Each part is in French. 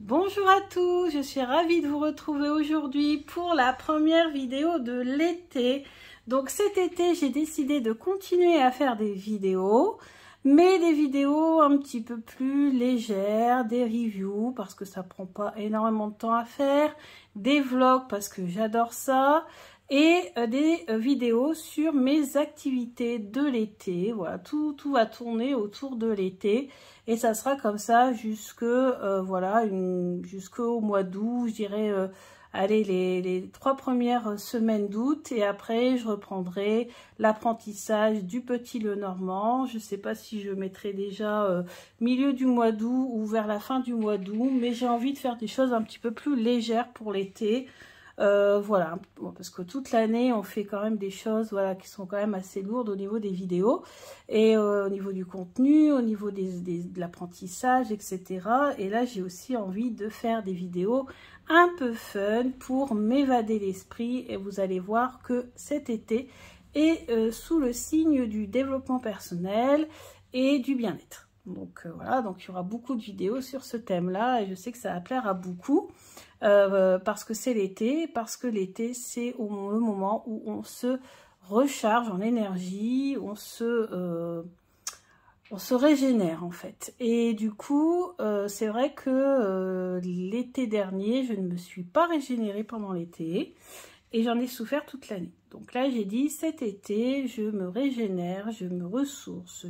Bonjour à tous, je suis ravie de vous retrouver aujourd'hui pour la première vidéo de l'été. Donc cet été, j'ai décidé de continuer à faire des vidéos, mais des vidéos un petit peu plus légères, des reviews parce que ça prend pas énormément de temps à faire, des vlogs parce que j'adore ça, et des vidéos sur mes activités de l'été. Voilà, tout va tourner autour de l'été. Et ça sera comme ça voilà, jusqu'au mois d'août, je dirais, allez, les 3 premières semaines d'août. Et après, je reprendrai l'apprentissage du petit Lenormand. Je ne sais pas si je mettrai déjà milieu du mois d'août ou vers la fin du mois d'août. Mais j'ai envie de faire des choses un petit peu plus légères pour l'été. Voilà, parce que toute l'année on fait quand même des choses, voilà, qui sont quand même assez lourdes au niveau des vidéos et au niveau du contenu, au niveau de l'apprentissage, etc. Et là j'ai aussi envie de faire des vidéos un peu fun pour m'évader l'esprit, et vous allez voir que cet été est sous le signe du développement personnel et du bien-être. Donc voilà, donc il y aura beaucoup de vidéos sur ce thème-là et je sais que ça va plaire à beaucoup parce que c'est l'été, parce que l'été c'est le moment où on se recharge en énergie, on se régénère en fait. Et du coup, c'est vrai que l'été dernier, je ne me suis pas régénérée pendant l'été et j'en ai souffert toute l'année. Donc là, j'ai dit cet été, je me régénère, je me ressource,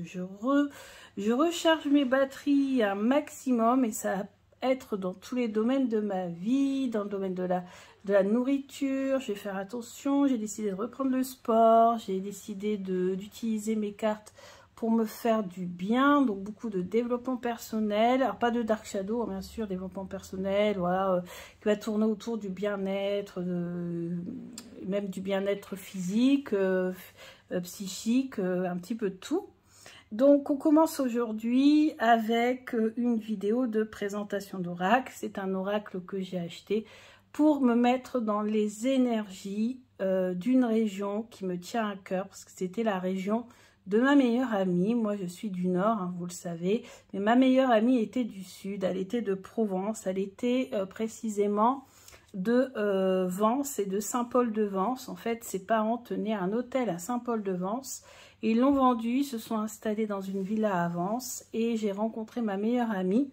je recharge mes batteries un maximum, et ça va être dans tous les domaines de ma vie, dans le domaine de la nourriture. Je vais faire attention, j'ai décidé de reprendre le sport, j'ai décidé d'utiliser mes cartes pour me faire du bien, donc beaucoup de développement personnel, alors pas de dark shadow, bien sûr, développement personnel, voilà, qui va tourner autour du bien-être, même du bien-être physique, psychique, un petit peu de tout. Donc on commence aujourd'hui avec une vidéo de présentation d'oracle. C'est un oracle que j'ai acheté pour me mettre dans les énergies d'une région qui me tient à cœur, parce que c'était la région de ma meilleure amie. Moi je suis du nord, hein, vous le savez, mais ma meilleure amie était du sud, elle était de Provence, elle était précisément de Vence et de Saint-Paul-de-Vence. En fait, ses parents tenaient un hôtel à Saint-Paul-de-Vence. Ils l'ont vendu, ils se sont installés dans une villa à Vence, et j'ai rencontré ma meilleure amie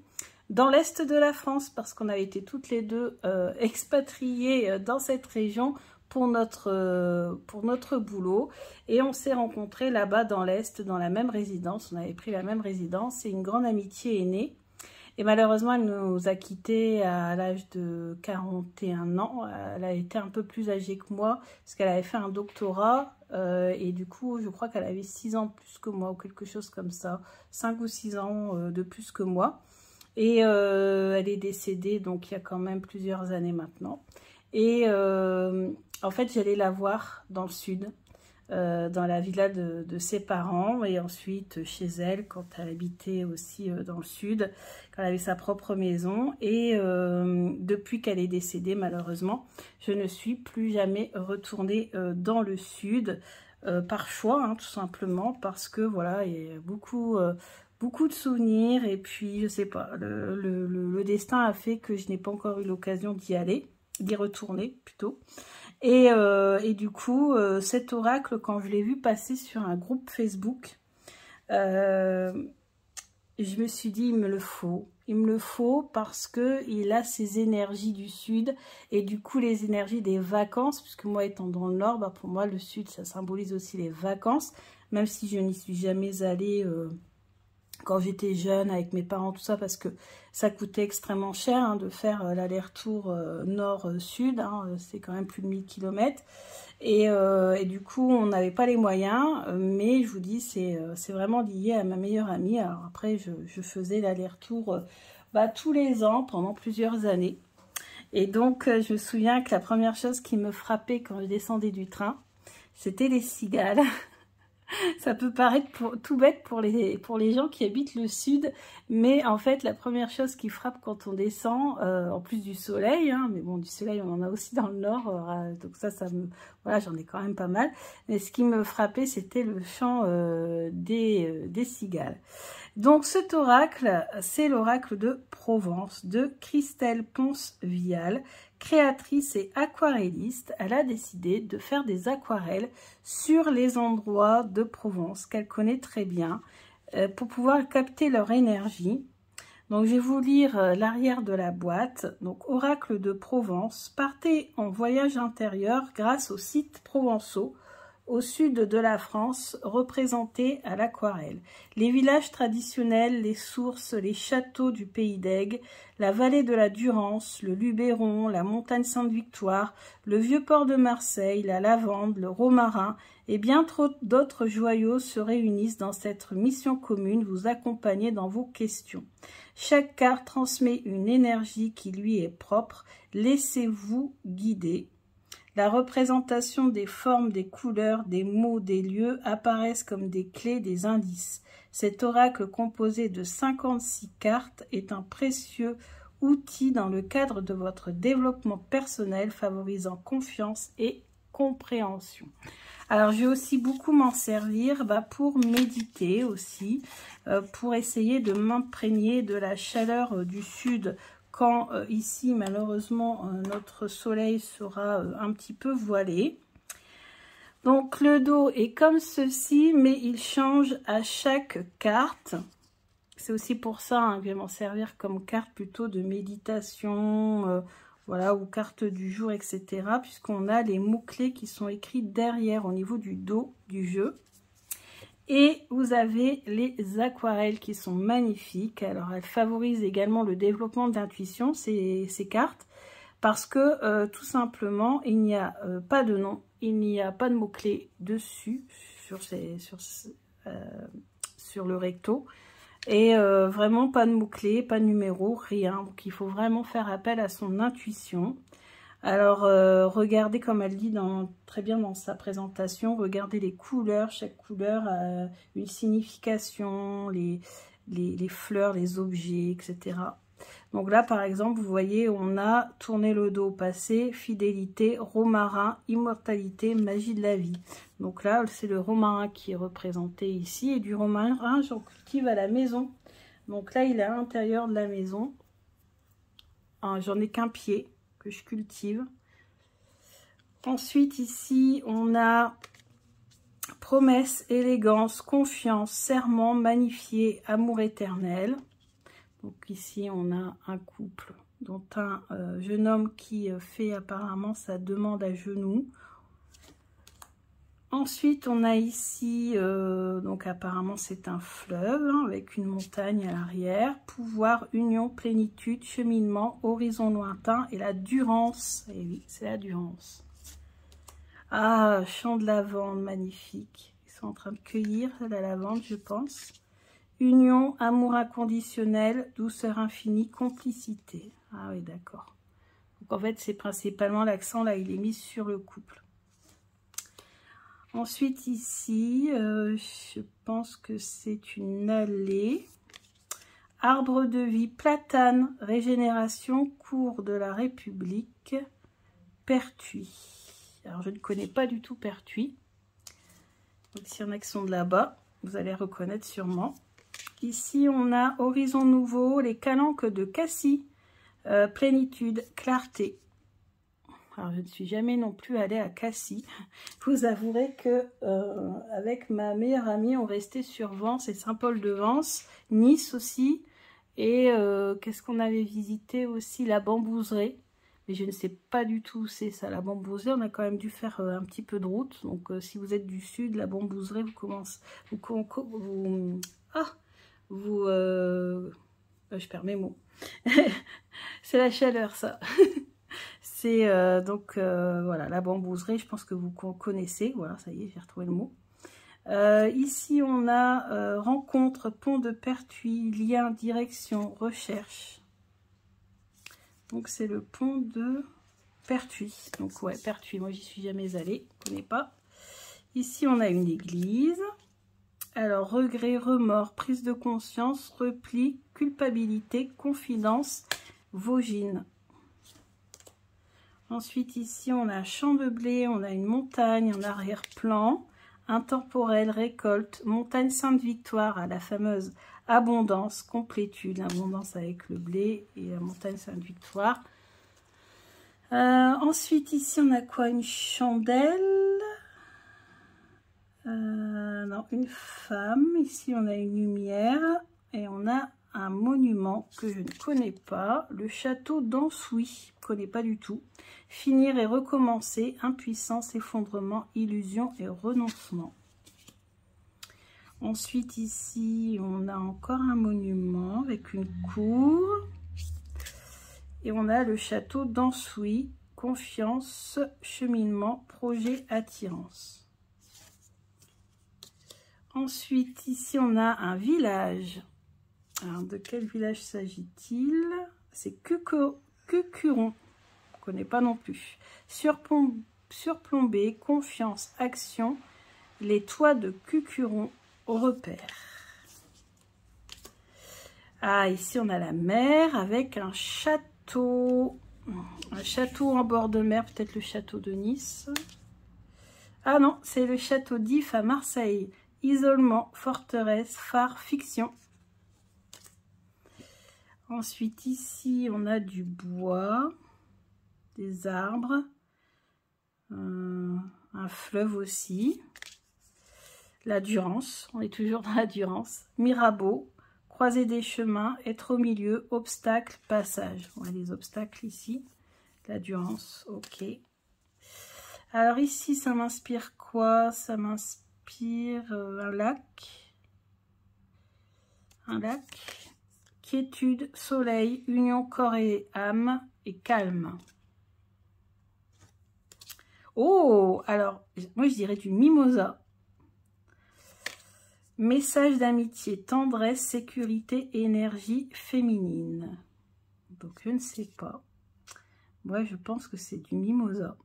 dans l'est de la France parce qu'on avait été toutes les deux expatriées dans cette région pour notre boulot, et on s'est rencontrés là-bas dans l'est, dans la même résidence. On avait pris la même résidence et une grande amitié est née. Et malheureusement, elle nous a quittés à l'âge de 41 ans. Elle a été un peu plus âgée que moi parce qu'elle avait fait un doctorat. Et du coup, je crois qu'elle avait 6 ans de plus que moi ou quelque chose comme ça. 5 ou 6 ans de plus que moi. Et elle est décédée, donc il y a quand même plusieurs années maintenant. Et en fait, j'allais la voir dans le sud, dans la villa de ses parents, et ensuite chez elle quand elle habitait aussi dans le sud, quand elle avait sa propre maison. Et depuis qu'elle est décédée, malheureusement, je ne suis plus jamais retournée dans le sud, par choix, hein, tout simplement, parce que voilà, il y a beaucoup de souvenirs, et puis je sais pas, le destin a fait que je n'ai pas encore eu l'occasion d'y retourner plutôt. Et du coup, cet oracle, quand je l'ai vu passer sur un groupe Facebook, je me suis dit, il me le faut parce que il a ces énergies du sud, et du coup les énergies des vacances, puisque moi étant dans le nord, bah, pour moi le sud ça symbolise aussi les vacances, même si je n'y suis jamais allée quand j'étais jeune avec mes parents, tout ça, parce que ça coûtait extrêmement cher, hein, de faire l'aller-retour nord-sud, hein, c'est quand même plus de 1000 km. Et du coup, on n'avait pas les moyens, mais je vous dis, c'est vraiment lié à ma meilleure amie. Alors après, je faisais l'aller-retour tous les ans pendant plusieurs années. Et donc, je me souviens que la première chose qui me frappait quand je descendais du train, c'était les cigales. Ça peut paraître tout bête pour les gens qui habitent le sud, mais en fait la première chose qui frappe quand on descend, en plus du soleil, hein, mais bon, du soleil on en a aussi dans le nord, donc ça voilà, j'en ai quand même pas mal, mais ce qui me frappait c'était le chant des cigales. Donc cet oracle, c'est l'oracle de Provence de Christelle Ponce-Vial, créatrice et aquarelliste. Elle a décidé de faire des aquarelles sur les endroits de Provence qu'elle connaît très bien pour pouvoir capter leur énergie. Donc je vais vous lire l'arrière de la boîte. Donc oracle de Provence, partez en voyage intérieur grâce aux sites provençaux au sud de la France, représentés à l'aquarelle. Les villages traditionnels, les sources, les châteaux du pays d'Aigues, la vallée de la Durance, le Luberon, la montagne Sainte-Victoire, le vieux port de Marseille, la Lavande, le Romarin et bien trop d'autres joyaux se réunissent dans cette mission commune, vous accompagner dans vos questions. Chaque carte transmet une énergie qui lui est propre, laissez-vous guider. La représentation des formes, des couleurs, des mots, des lieux apparaissent comme des clés, des indices. Cet oracle composé de 56 cartes est un précieux outil dans le cadre de votre développement personnel, favorisant confiance et compréhension. Alors, je vais aussi beaucoup m'en servir pour méditer aussi, pour essayer de m'imprégner de la chaleur du sud, quand ici, malheureusement, notre soleil sera un petit peu voilé. Donc, le dos est comme ceci, mais il change à chaque carte. C'est aussi pour ça que je vais m'en servir comme carte plutôt de méditation, voilà, ou carte du jour, etc. Puisqu'on a les mots-clés qui sont écrits derrière, au niveau du dos du jeu. Et vous avez les aquarelles qui sont magnifiques. Alors, elles favorisent également le développement de l'intuition, ces cartes, parce que tout simplement, il n'y a pas de nom, il n'y a pas de mots-clés dessus, sur le recto. Et vraiment pas de mots-clés, pas de numéro, rien. Donc, il faut vraiment faire appel à son intuition. Alors, regardez comme elle dit très bien dans sa présentation, regardez les couleurs, chaque couleur a une signification, les fleurs, les objets, etc. Donc là, par exemple, vous voyez, on a tourné le dos au passé, fidélité, romarin, immortalité, magie de la vie. Donc là, c'est le romarin qui est représenté ici, et du romarin, j'en cultive à la maison. Donc là, il est à l'intérieur de la maison. J'en ai qu'un pied que je cultive. Ensuite, ici, on a promesse, élégance, confiance, serment, magnifié, amour éternel. Donc ici, on a un couple, dont un jeune homme qui fait apparemment sa demande à genoux. Ensuite, on a ici, donc apparemment c'est un fleuve, avec une montagne à l'arrière. Pouvoir, union, plénitude, cheminement, horizon lointain et la durance. Et oui, c'est la durance. Ah, champ de lavande, magnifique. Ils sont en train de cueillir la lavande, je pense. Union, amour inconditionnel, douceur infinie, complicité. Ah oui, d'accord. Donc en fait, c'est principalement l'accent, là, il est mis sur le couple. Ensuite, ici, je pense que c'est une allée. Arbre de vie, platane, régénération, cours de la République, Pertuis. Alors, je ne connais pas du tout Pertuis. Donc, s'il y en a qui sont de là-bas, vous allez reconnaître sûrement. Ici, on a Horizon Nouveau, les calanques de Cassis, plénitude, clarté. Alors, je ne suis jamais non plus allée à Cassis. Vous avouerez que avec ma meilleure amie, on restait sur Vence et Saint-Paul-de-Vence, Nice aussi. Et qu'est-ce qu'on avait visité aussi? La Bambouserie. Mais je ne sais pas du tout où c'est ça, la Bambouserie. On a quand même dû faire un petit peu de route. Donc, si vous êtes du sud, la Bambouserie, je perds mes mots. C'est la chaleur, ça. C'est voilà, la Bambouserie, je pense que vous connaissez. Voilà, ça y est, j'ai retrouvé le mot. Ici, on a rencontre, pont de Pertuis, lien, direction, recherche. Donc, c'est le pont de Pertuis. Donc, ouais, Pertuis, moi, j'y suis jamais allée, je ne connais pas. Ici, on a une église. Alors, regret, remords, prise de conscience, repli, culpabilité, confidence, Vosgine. Ensuite, ici, on a un champ de blé, on a une montagne en arrière-plan, intemporel, récolte, montagne Sainte-Victoire, à la fameuse abondance, complétude, abondance avec le blé et la montagne Sainte-Victoire. Ensuite, ici, on a quoi? Une chandelle. Non, une femme. Ici, on a une lumière. Et on a un monument que je ne connais pas. Le château d'Ansoui. Je ne connais pas du tout. Finir et recommencer. Impuissance, effondrement, illusion et renoncement. Ensuite, ici, on a encore un monument avec une cour. Et on a le château d'Ansoui. Confiance, cheminement, projet, attirance. Ensuite, ici, on a un village. Alors, de quel village s'agit-il? C'est Cucuron. Je ne connais pas non plus. Surplombé, confiance, action. Les toits de Cucuron au repère. Ah, ici, on a la mer avec un château. Un château en bord de mer, peut-être le château de Nice. Ah non, c'est le château d'If à Marseille. Isolement, forteresse, phare, fiction. Ensuite, ici, on a du bois, des arbres, un fleuve aussi. La Durance, on est toujours dans la Durance. Mirabeau, croiser des chemins, être au milieu, obstacle, passage. On a des obstacles ici. La Durance, ok. Alors ici, ça m'inspire quoi? Ça m'inspire un lac. Un lac. Quiétude, soleil, union corps et âme et calme. Oh, alors, moi je dirais du mimosa. Message d'amitié, tendresse, sécurité, énergie féminine. Donc je ne sais pas. Moi je pense que c'est du mimosa.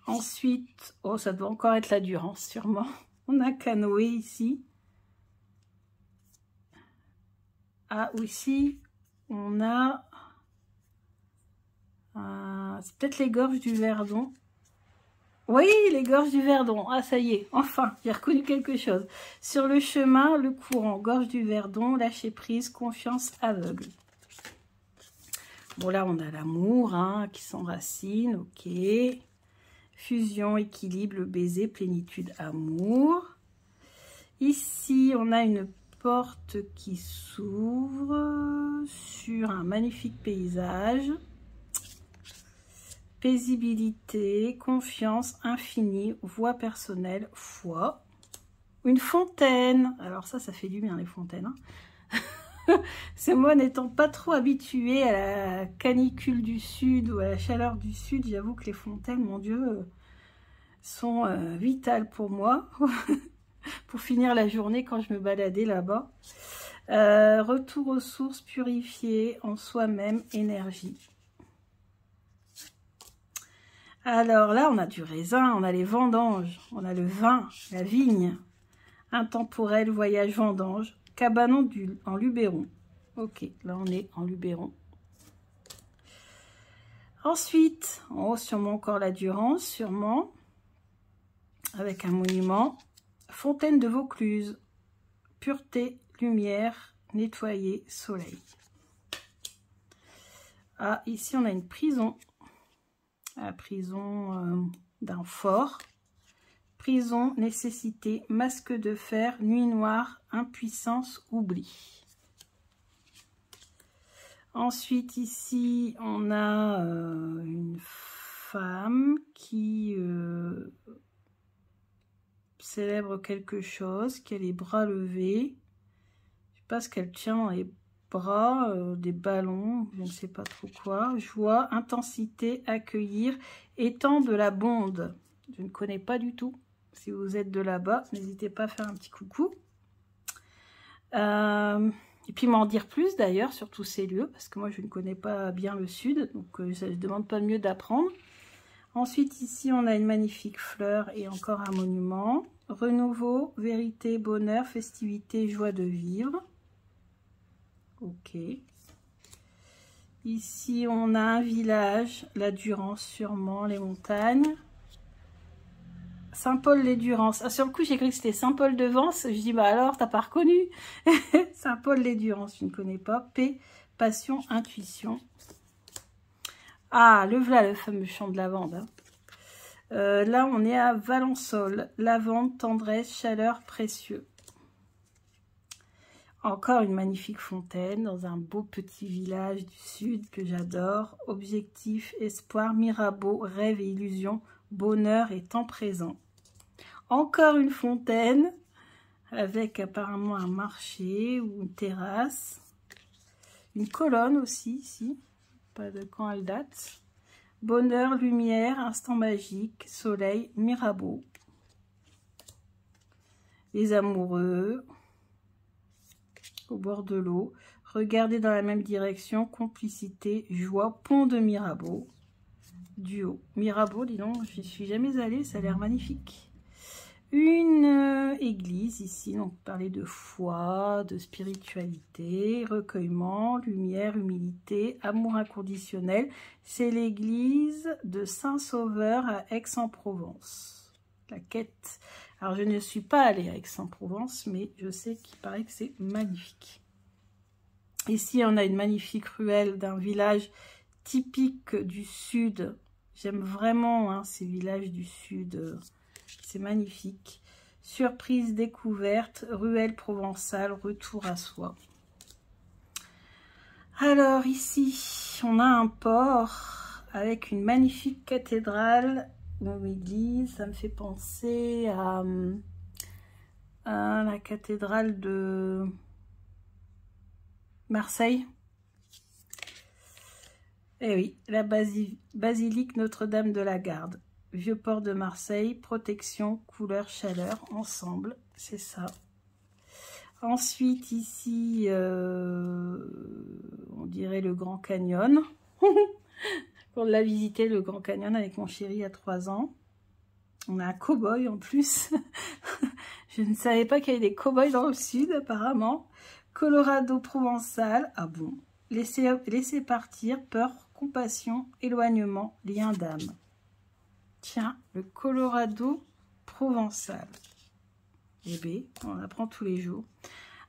Ensuite, oh ça doit encore être la Durance sûrement. On a canoë ici. Ah, aussi, on a... c'est peut-être les gorges du Verdon. Oui, les gorges du Verdon. Ah, ça y est, enfin, j'ai reconnu quelque chose. Sur le chemin, le courant, gorge du Verdon, lâcher prise, confiance aveugle. Bon, là, on a l'amour hein, qui s'enracine, ok. Fusion, équilibre, le baiser, plénitude, amour. Ici, on a une porte qui s'ouvre sur un magnifique paysage. Paisibilité, confiance, infini, voix personnelle, foi. Une fontaine. Alors ça fait du bien les fontaines. Hein. C'est moi n'étant pas trop habituée à la canicule du sud ou à la chaleur du sud, j'avoue que les fontaines, mon Dieu, sont vitales pour moi. Pour finir la journée quand je me baladais là-bas. Retour aux sources, purifiées en soi-même, énergie. Alors là, on a du raisin, on a les vendanges, on a le vin, la vigne, intemporel, voyage vendange, cabanon en Luberon. Ok, là on est en Luberon. Ensuite, en haut, sûrement encore la Durance, sûrement, avec un monument. Fontaine de Vaucluse, pureté, lumière, nettoyer, soleil. Ah, ici on a une prison. La prison d'un fort. Prison, nécessité, masque de fer, nuit noire, impuissance, oubli. Ensuite, ici, on a une femme qui célèbre quelque chose, qui a les bras levés. Je sais pas ce qu'elle tient dans les bras, des ballons, je ne sais pas trop quoi. Joie, intensité, accueillir, étang de la Bonde. Je ne connais pas du tout. Si vous êtes de là-bas, n'hésitez pas à faire un petit coucou. Et puis m'en dire plus d'ailleurs sur tous ces lieux, parce que moi je ne connais pas bien le sud, donc ça ne demande pas mieux d'apprendre. Ensuite ici on a une magnifique fleur et encore un monument. Renouveau, vérité, bonheur, festivité, joie de vivre. Ok. Ici on a un village, la Durance sûrement, les montagnes. Saint-Paul-les-Durance. Ah, sur le coup, j'ai cru que c'était Saint-Paul-de-Vence. Je dis, bah alors, t'as pas reconnu? Saint-Paul-les-Durance, je ne connais pas. P, passion, intuition. Ah, le voilà, le fameux chant de lavande. Hein. Là, on est à Valençol. Lavande, tendresse, chaleur, précieux. Encore une magnifique fontaine dans un beau petit village du sud que j'adore. Objectif, espoir, Mirabeau, rêve et illusion, bonheur et temps présent. Encore une fontaine avec apparemment un marché ou une terrasse. Une colonne aussi ici, pas de quand elle date. Bonheur, lumière, instant magique, soleil, Mirabeau. Les amoureux, au bord de l'eau, regarder dans la même direction, complicité, joie, pont de Mirabeau, duo. Mirabeau, dis donc, je n'y suis jamais allée, ça a l'air magnifique. Une église ici, donc parler de foi, de spiritualité, recueillement, lumière, humilité, amour inconditionnel. C'est l'église de Saint-Sauveur à Aix-en-Provence. La quête. Alors je ne suis pas allée à Aix-en-Provence, mais je sais qu'il paraît que c'est magnifique. Ici on a une magnifique ruelle d'un village typique du sud. J'aime vraiment hein, ces villages du sud. C'est magnifique. Surprise, découverte, ruelle provençale, retour à soi. Alors ici, on a un port avec une magnifique cathédrale ou église. Ça me fait penser à la cathédrale de Marseille. Eh oui, la basilique Notre-Dame de la Garde. Vieux port de Marseille, protection, couleur, chaleur, ensemble, c'est ça. Ensuite, ici, on dirait le Grand Canyon. On l'a visité, le Grand Canyon, avec mon chéri à 3 ans. On a un cow-boy en plus. Je ne savais pas qu'il y avait des cow-boys dans le sud, apparemment. Colorado provençal. Ah bon. Laisser partir, peur, compassion, éloignement, lien d'âme. Tiens, le Colorado provençal. Eh bien, on apprend tous les jours.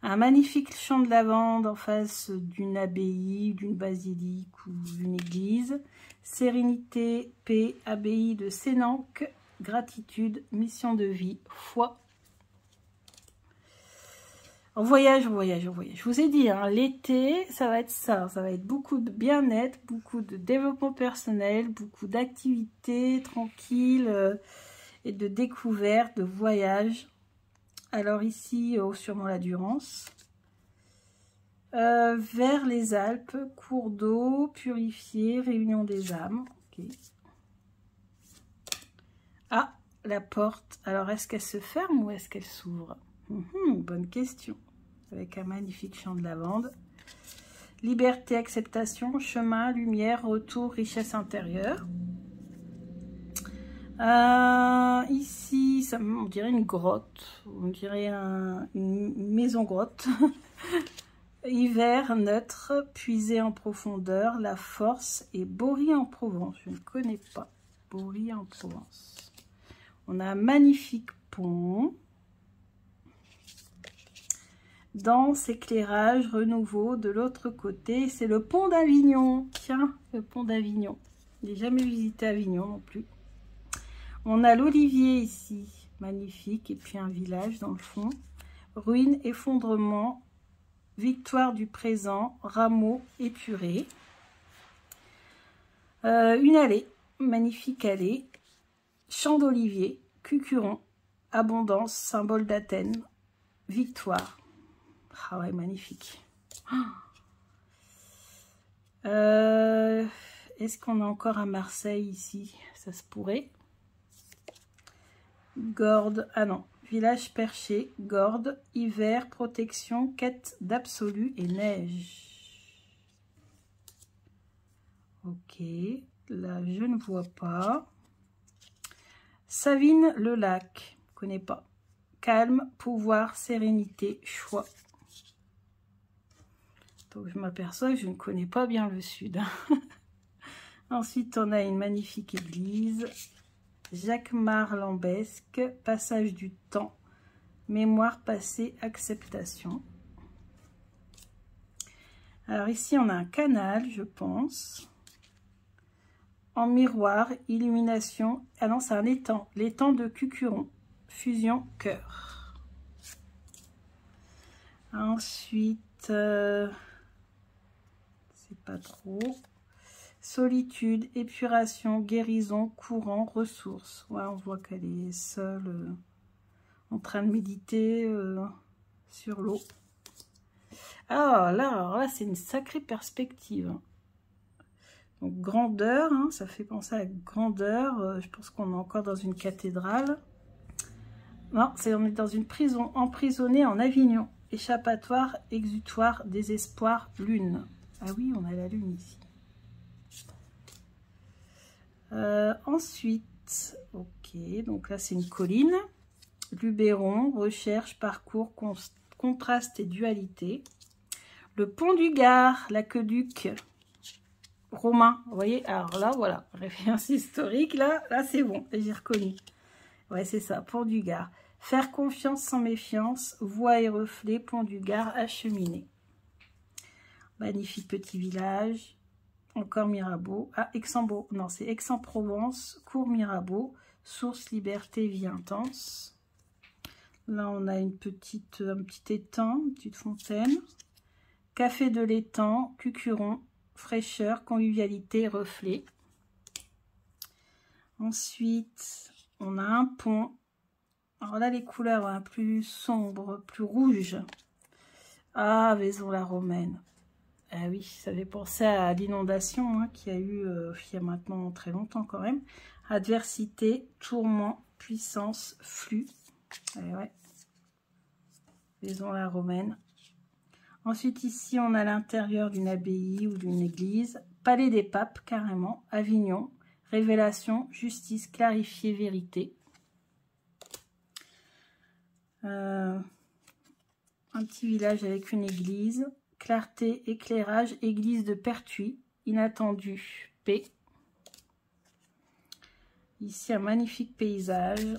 Un magnifique champ de lavande en face d'une abbaye, d'une basilique ou d'une église. Sérénité, paix, abbaye de Sénanque, gratitude, mission de vie, foi. En voyage, en voyage, en voyage. Je vous ai dit, hein, l'été, ça va être ça. Ça va être beaucoup de bien-être, beaucoup de développement personnel, beaucoup d'activités tranquilles et de découvertes, de voyages. Alors ici, sûrement la Durance. Vers les Alpes, cours d'eau, purifié, réunion des âmes. Okay. Ah, la porte. Alors, est-ce qu'elle se ferme ou est-ce qu'elle s'ouvre? Bonne question. Avec un magnifique champ de lavande. Liberté, acceptation, chemin, lumière, retour, richesse intérieure. Ici, ça, on dirait une grotte. On dirait une maison grotte. Hiver, neutre, puiser en profondeur, la force et Bory en Provence. Je ne connais pas Bory en Provence. On a un magnifique pont. Danse, éclairage, renouveau. De l'autre côté, c'est le pont d'Avignon. Tiens, le pont d'Avignon. Je n'ai jamais visité Avignon non plus. On a l'Olivier ici, magnifique. Et puis un village dans le fond. Ruine, effondrement, victoire du présent, rameau épuré. Une allée, magnifique allée. Champ d'olivier, cucuron, abondance, symbole d'Athènes, victoire. Ah ouais, magnifique. Est-ce qu'on a encore à Marseille ici? Ça se pourrait. Gordes, ah non, village perché, Gordes, hiver, protection, quête d'absolu et neige. Ok, là je ne vois pas. Savines-le-Lac, je ne connais pas. Calme, pouvoir, sérénité, choix. Donc je m'aperçois que je ne connais pas bien le sud. Ensuite, on a une magnifique église. Jacquemart Lambesque, passage du temps, mémoire passée, acceptation. Alors ici, on a un canal, je pense. En miroir, illumination. Ah non, c'est un étang. L'étang de Cucuron. Fusion, cœur. Ensuite, c'est pas trop. Solitude, épuration, guérison, courant, ressources. Ouais, on voit qu'elle est seule, en train de méditer sur l'eau. Alors là c'est une sacrée perspective. Donc grandeur, hein, ça fait penser à la grandeur. Je pense qu'on est encore dans une cathédrale. Non, on est dans une prison, emprisonnée en Avignon. Échappatoire, exutoire, désespoir, lune. Ah oui, on a la lune ici. Ensuite, ok, donc là c'est une colline. Luberon, recherche, parcours, contraste et dualité. Le pont du Gard, l'aqueduc romain. Vous voyez, alors là, voilà, référence historique, là c'est bon, j'ai reconnu. Ouais, c'est ça, pont du Gard. Faire confiance sans méfiance, voie et reflet, pont du Gard, acheminé. Magnifique petit village. Encore Mirabeau. Ah, Aix-en-Provence. Non, c'est Aix-en-Provence. Cours Mirabeau. Source, liberté, vie intense. Là, on a un petit étang, une petite fontaine. Café de l'étang, Cucuron, fraîcheur, convivialité, reflet. Ensuite, on a un pont. Alors là, les couleurs hein, plus sombres, plus rouges. Ah, Vaison-la-Romaine. Ah oui, ça fait penser à l'inondation hein, qu'il y a eu il y a maintenant très longtemps quand même. Adversité, tourment, puissance, flux. Et ouais. Vaison-la-Romaine. Ensuite, ici, on a l'intérieur d'une abbaye ou d'une église. Palais des papes, carrément. Avignon. Révélation, justice, clarifier, vérité. Un petit village avec une église. Clarté, éclairage, église de Pertuis, inattendu, paix. Ici, un magnifique paysage.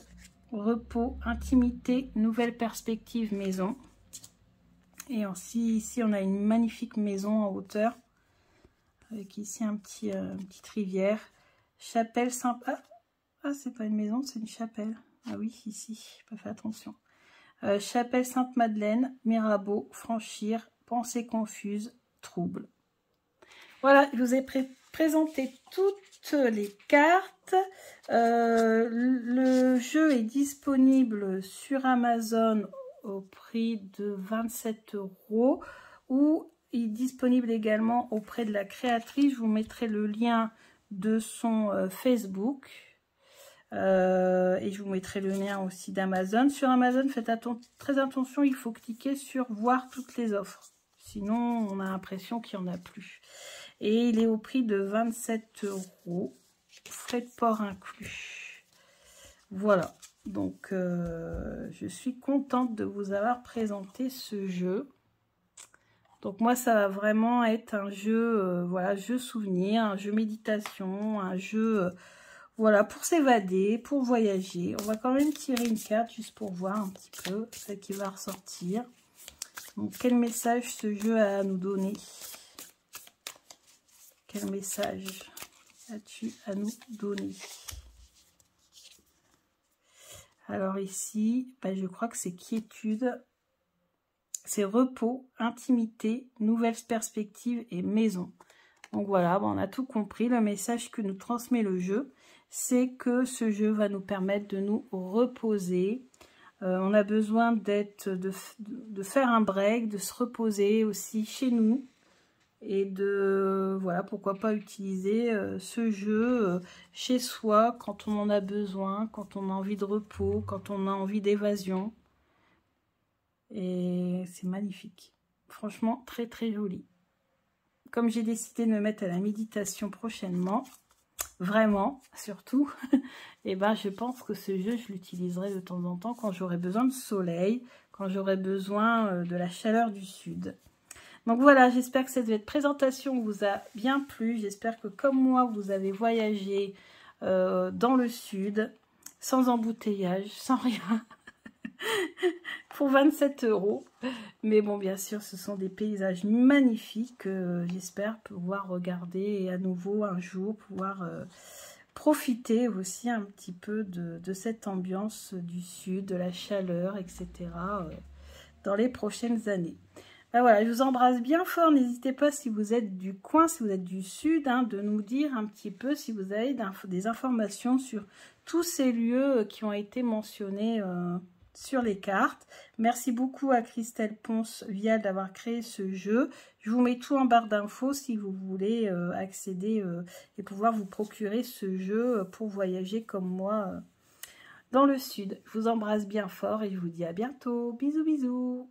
Repos, intimité, nouvelle perspective, maison. Et ici, on a une magnifique maison en hauteur. Avec ici une petite rivière. Chapelle Saint... Ah, c'est pas une maison, c'est une chapelle. Ah oui, ici, j'ai pas fait attention. Chapelle Sainte-Madeleine, Mirabeau, franchir, pensée confuse, trouble. Voilà, je vous ai présenté toutes les cartes. Le jeu est disponible sur Amazon au prix de 27 € ou il est disponible également auprès de la créatrice. Je vous mettrai le lien de son Facebook. Et je vous mettrai le lien aussi d'Amazon. Sur Amazon, faites très attention, il faut cliquer sur voir toutes les offres. Sinon, on a l'impression qu'il n'y en a plus. Et il est au prix de 27 €, frais de port inclus. Voilà, donc je suis contente de vous avoir présenté ce jeu. Donc moi, ça va vraiment être un jeu, voilà, jeu souvenir, un jeu méditation, un jeu... voilà, pour s'évader, pour voyager. On va quand même tirer une carte juste pour voir un petit peu ce qui va ressortir. Donc, quel message ce jeu a à nous donner? Quel message as-tu à nous donner? Alors ici, je crois que c'est quiétude. C'est repos, intimité, nouvelles perspectives et maison. Donc voilà, on a tout compris. Le message que nous transmet le jeu, c'est que ce jeu va nous permettre de nous reposer. On a besoin de faire un break, de se reposer aussi chez nous. Et de, voilà, pourquoi pas utiliser ce jeu chez soi quand on en a besoin, quand on a envie de repos, quand on a envie d'évasion. Et c'est magnifique. Franchement, très très joli. Comme j'ai décidé de me mettre à la méditation prochainement, vraiment, surtout, et je pense que ce jeu, je l'utiliserai de temps en temps quand j'aurai besoin de soleil, quand j'aurai besoin de la chaleur du sud. Donc voilà, j'espère que cette présentation vous a bien plu. J'espère que comme moi, vous avez voyagé dans le sud. sans embouteillage, sans rien, pour 27 €. Mais bon, bien sûr, ce sont des paysages magnifiques. J'espère pouvoir regarder à nouveau un jour, pouvoir profiter aussi un petit peu de cette ambiance du sud, de la chaleur, etc. Dans les prochaines années. Ben voilà, je vous embrasse bien fort. N'hésitez pas, si vous êtes du coin, si vous êtes du sud, hein, de nous dire un petit peu si vous avez des informations sur tous ces lieux qui ont été mentionnés sur les cartes. Merci beaucoup à Christelle Ponce-Vial d'avoir créé ce jeu. Je vous mets tout en barre d'infos si vous voulez accéder et pouvoir vous procurer ce jeu pour voyager comme moi dans le sud. Je vous embrasse bien fort et je vous dis à bientôt. Bisous, bisous.